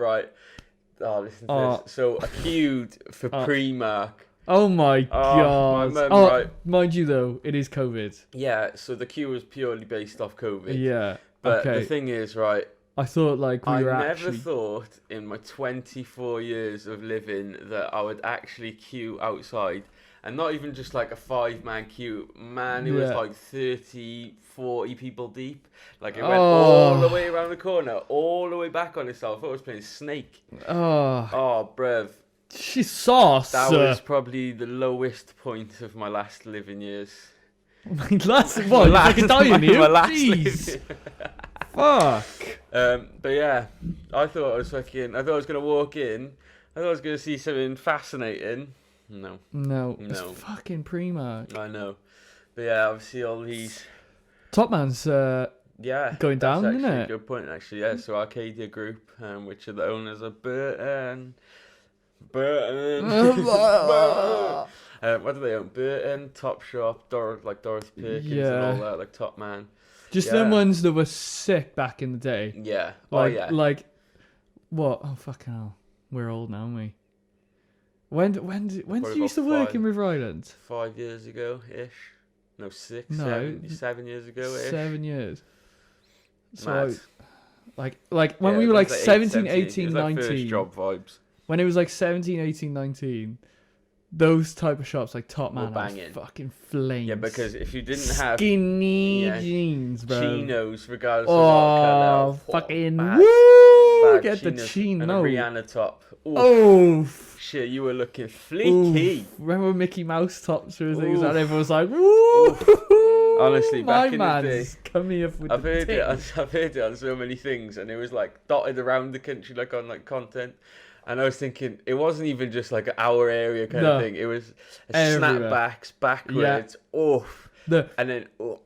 listen to this. So I queued for Primark. Oh my god! My mum, right. Mind you though, it is COVID. Yeah, so the queue was purely based off COVID. Yeah, but okay. the thing is, right. I thought I never thought in my 24 years of living that I would actually queue outside, and not even just like a 5-man queue. Man, it was like 30, 40 people deep. Like it went all the way around the corner, all the way back on itself. I thought I was playing Snake. Oh, bruv. She's sauce. That was probably the lowest point of my last living years. Last what? Like a dying year? Jeez. Fuck. But yeah, I thought I was gonna walk in. I thought I was gonna see something fascinating. No. It's fucking Primark. I know. But yeah, obviously all these. Top Man's going down, isn't it? A good point, actually. Yeah. So Arcadia Group, which are the owners of Burton. What do they own? Burton, Topshop, Dorothy Perkins, and all that, like Top Man. Just them ones that were sick back in the day. Yeah. Like what? Oh fucking hell. We're old now, aren't we? When did you used to work in River Island? 5 years ago ish. No, 6, no, 7 years ago ish. 7 years. So Mad. like when we were like 17, 18, it was like 19. First job vibes. When it was like 17, 18, 19, those type of shops like Top Man was fucking flames. Yeah, because if you didn't have skinny jeans, bro, chinos, regardless of what colour, fucking bad get the chino and a Rihanna top. Oof. Oh shit, you were looking fleeky. Remember Mickey Mouse tops or things, and everyone was like, "Woo!" Honestly, back in my the day, come here with I've heard it on so many things, and it was like dotted around the country, like on like content. And I was thinking, it wasn't even just like our area kind of thing. It was snapbacks, backwards, and then you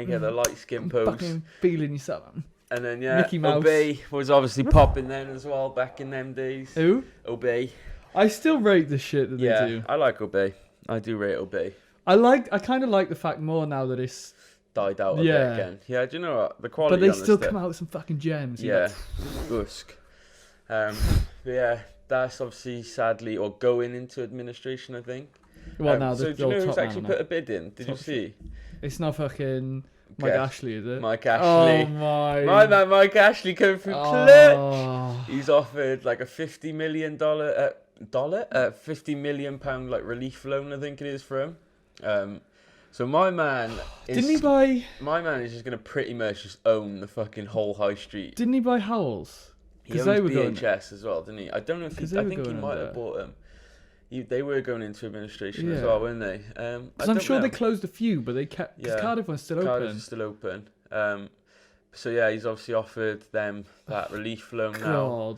get the light skin pose. Fucking feeling yourself. And then Mickey Mouse. Obey was obviously popping then as well back in them days. Who? Obey. I still rate the shit that they do. I like Obey. I do rate Obey. I kind of like the fact more now that it's died out a bit again. Yeah, do you know what? The quality. But they still come out with some fucking gems. Yeah, Busk. But yeah, that's obviously sadly or going into administration, I think. Well, now so do you know who's actually put a bid in? Did you see? It's not fucking Mike Ashley, is it? Mike Ashley. Oh my! My man, Mike Ashley coming through clutch. He's offered like a $50 million £50 million like relief loan, I think it is for him. So my man didn't he buy? My man is just gonna pretty much just own the fucking whole high street. Didn't he buy Howells? He owns BHS as well, didn't he? I don't know if I think he might have bought them. they were going into administration as well, weren't they? Because I'm sure they closed a few, but they kept. Because Cardiff was still open. Cardiff's still open. So yeah, he's obviously offered them that relief loan now.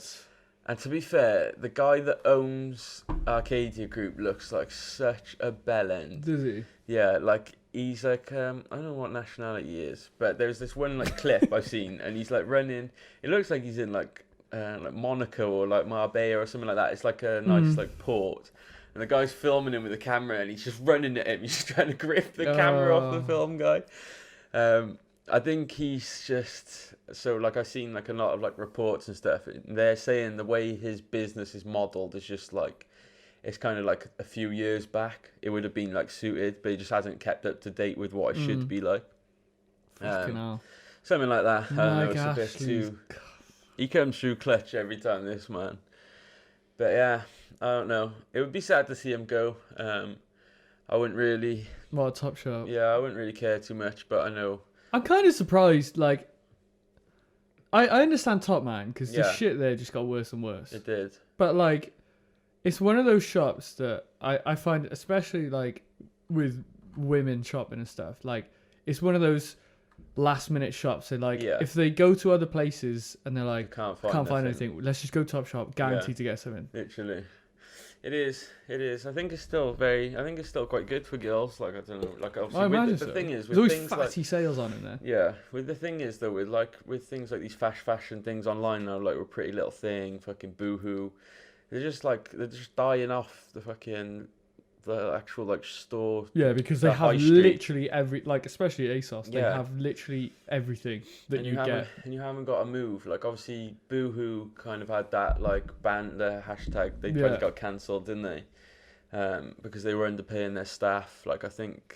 And to be fair, the guy that owns Arcadia Group looks like such a bellend. Does he? Yeah, like he's like I don't know what nationality he is, but there's this one like clip I've seen, and he's like running. It looks like he's in like Monaco or like Marbella or something like that. It's like a nice like port, and the guy's filming him with a camera, and he's just running at him. He's just trying to grip the camera off the film guy. I think he's just so like I've seen like a lot of like reports and stuff. And they're saying the way his business is modelled is just like it's kind of like a few years back. It would have been like suited, but he just hasn't kept up to date with what it should be like. Something like that. I don't know. It's a bit too. He comes through clutch every time, this man. But yeah, I don't know. It would be sad to see him go. I wouldn't really. What a top shot. Yeah, I wouldn't really care too much, but I know. I'm kind of surprised, like, I understand Top Man, because the shit there just got worse and worse. It did. But, like, it's one of those shops that I find, especially, like, with women shopping and stuff, like, it's one of those last-minute shops. They like, if they go to other places and they're like, can't find anything, let's just go to Top Shop, guaranteed to get something. Literally. It is. I think it's still quite good for girls. Like I don't know. Like obviously, the thing is, with there's always things fatty sales on in there. Yeah. With the thing is though, with things like these fashion things online now, like with Pretty Little Thing, fucking Boohoo, they're just dying off the actual like store. Yeah, because they have literally every especially ASOS. They have literally everything that you get, and you haven't got to move. Like obviously, Boohoo kind of had that like ban the hashtag. They got cancelled, didn't they? Because they were underpaying their staff. Like I think.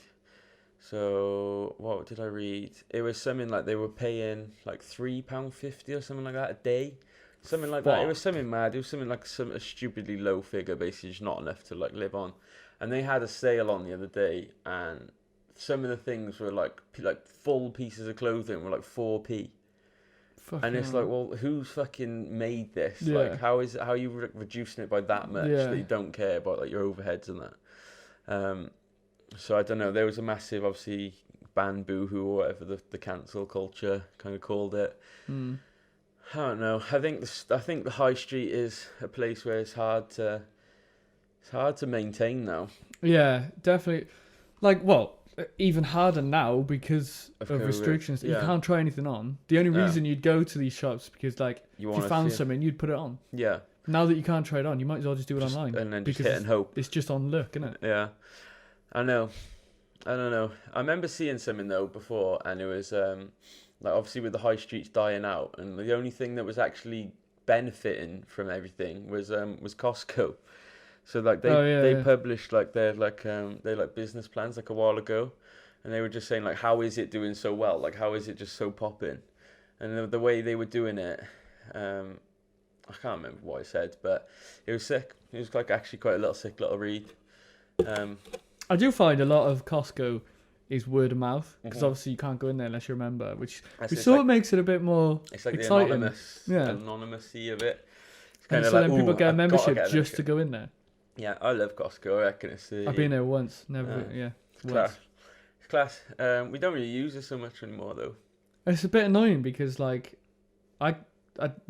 So what did I read? It was something like they were paying like £3.50 or something like that a day. Something like that. It was something mad. It was something like a stupidly low figure, basically just not enough to like live on. And they had a sale on the other day, and some of the things were like full pieces of clothing were like 4p. And it's like, well, who's fucking made this? Yeah. Like, how are you reducing it by that much that you don't care about like your overheads and that? So I don't know. There was a massive, obviously, ban Boohoo or whatever the cancel culture kind of called it. I don't know. I think the high street is a place where it's hard to maintain now. Yeah, definitely. Like, well, even harder now because of restrictions. You can't try anything on. The only reason you'd go to these shops because, like, if you found something, you'd put it on. Yeah. Now that you can't try it on, you might as well just do it online. And then just hit and hope. It's just on look, isn't it? Yeah. I know. I don't know. I remember seeing something, though, before, and it was, like, obviously with the high streets dying out, and the only thing that was actually benefiting from everything was Costco. So like they published like their business plans like a while ago, and they were just saying like, how is it doing so well? Like, how is it just so popping? And the way they were doing it, I can't remember what I said, but it was sick. It was like actually quite a sick little read. I do find a lot of Costco is word of mouth, because obviously you can't go in there unless you're a member, which sort of makes it a bit more exciting. The anonymous-y of it. It's kind of so like, then people get a membership just to go in there. Yeah, I love Costco. I reckon I've been there once, never. It's class. It's class. We don't really use it so much anymore, though. It's a bit annoying because, like, I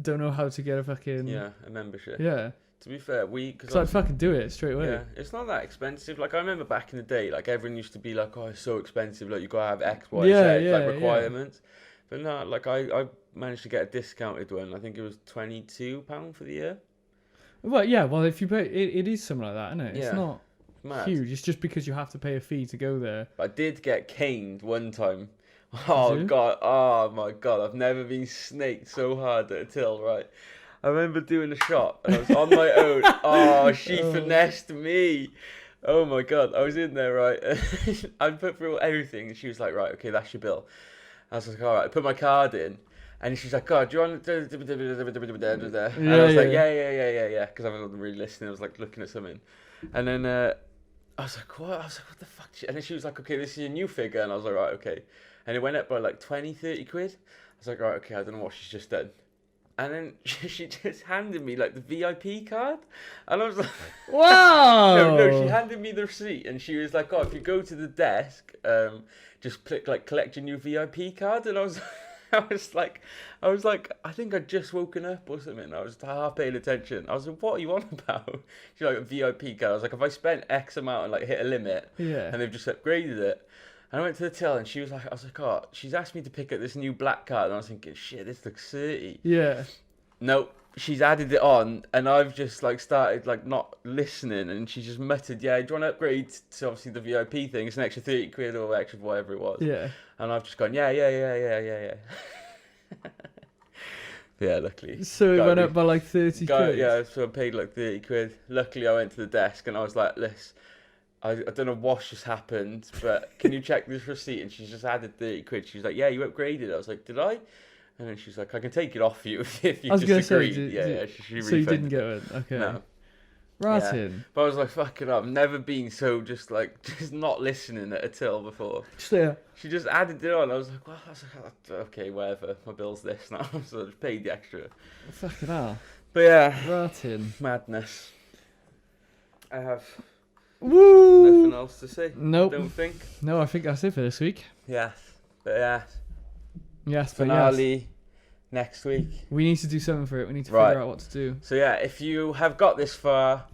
don't know how to get a fucking a membership. Yeah. To be fair, because I'd fucking do it straight away. Yeah, it's not that expensive. Like I remember back in the day, like everyone used to be like, "Oh, it's so expensive. Like you gotta have X, Y, Z like requirements." But no, like I managed to get a discounted one. I think it was £22 for the year. Well, yeah. Well, if you pay, it is something like that, isn't it? It's not huge. It's just because you have to pay a fee to go there. I did get caned one time. Oh god! Oh my god! I've never been snaked so hard at a till. Right. I remember doing a shop and I was on my own. Oh, she finessed me. Oh my god! I was in there, right? I put through everything, and she was like, "Right, okay, that's your bill." I was like, "All right." I put my card in. And she's like, "God, do you want to?" And I was like, yeah, because I wasn't really listening. I was like looking at something, and then I was like, "What?" I was like, "What the fuck?" And then she was like, "Okay, this is your new figure," and I was like, "Right, okay." And it went up by like 20, 30 quid. I was like, "Right, okay, I don't know what she's just done." And then she just handed me like the VIP card, and I was like, "Wow!" No, she handed me the receipt, and she was like, "Oh, if you go to the desk, just click like collect your new VIP card." And I was like, I think I'd just woken up or something. I was half paying attention. I was like, "What are you on about?" She's like, "A VIP card." I was like, "If I spent X amount and like hit a limit, and they've just upgraded it." And I went to the till, and I was like, "Oh, she's asked me to pick up this new black card." And I was thinking, "Shit, this looks 30." Yeah. Nope, she's added it on, and I've just like started like not listening, and she just muttered, "Yeah, do you want to upgrade to obviously the VIP thing? It's an extra 30 quid or extra whatever it was." Yeah. And I've just gone, yeah. Yeah, luckily. So it went up by like 30 quid? Yeah, so I paid like 30 quid. Luckily, I went to the desk, and I was like, "Listen, I don't know what just happened, but can you check this receipt?" And she's just added 30 quid. She's like, "Yeah, you upgraded." I was like, "Did I?" And then she's like, "I can take it off you if you disagree." She so you didn't get it? Okay. No. Ratting. Yeah. But I was like, fucking up. I've never been so just not listening at a till before. Yeah. She just added it on. I was like, well, okay, whatever. My bill's this now. So I just paid the extra. Fucking hell. But yeah. Ratting. Madness. I have nothing else to say. Nope. Don't think. No, I think that's it for this week. Yes. But yeah. Yes, finale next week. We need to do something for it. We need to figure out what to do. So yeah, if you have got this far,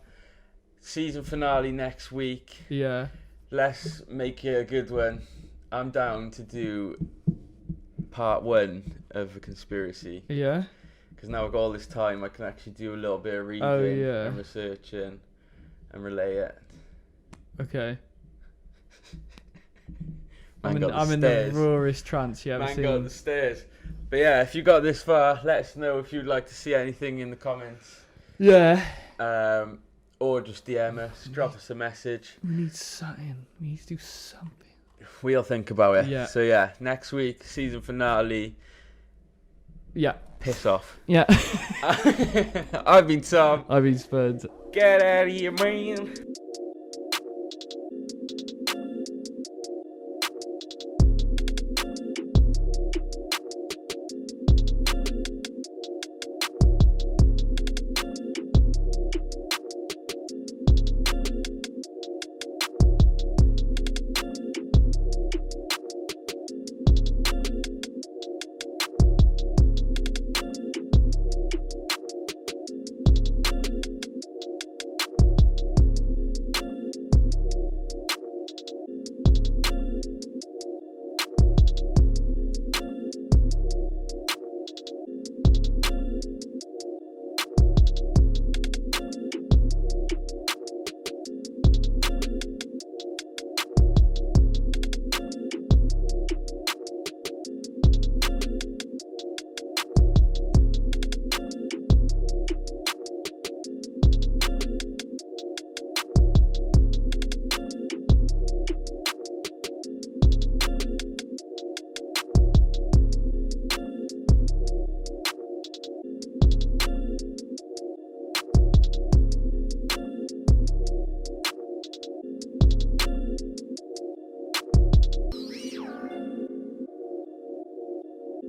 season finale next week. Yeah. Let's make it a good one. I'm down to do part 1 of a conspiracy. Yeah. Because now I've got all this time, I can actually do a little bit of reading and researching and relay it. Okay. I'm in the rawest trance you ever seen. Man got the stairs. But yeah, if you got this far, let us know if you'd like to see anything in the comments. Yeah. Or just DM us, drop us a message. We need something. We need to do something. We'll think about it. Yeah. So yeah, next week, season finale. Yeah. Piss off. Yeah. I've been Tom. I've been Spud. Get out of here, man.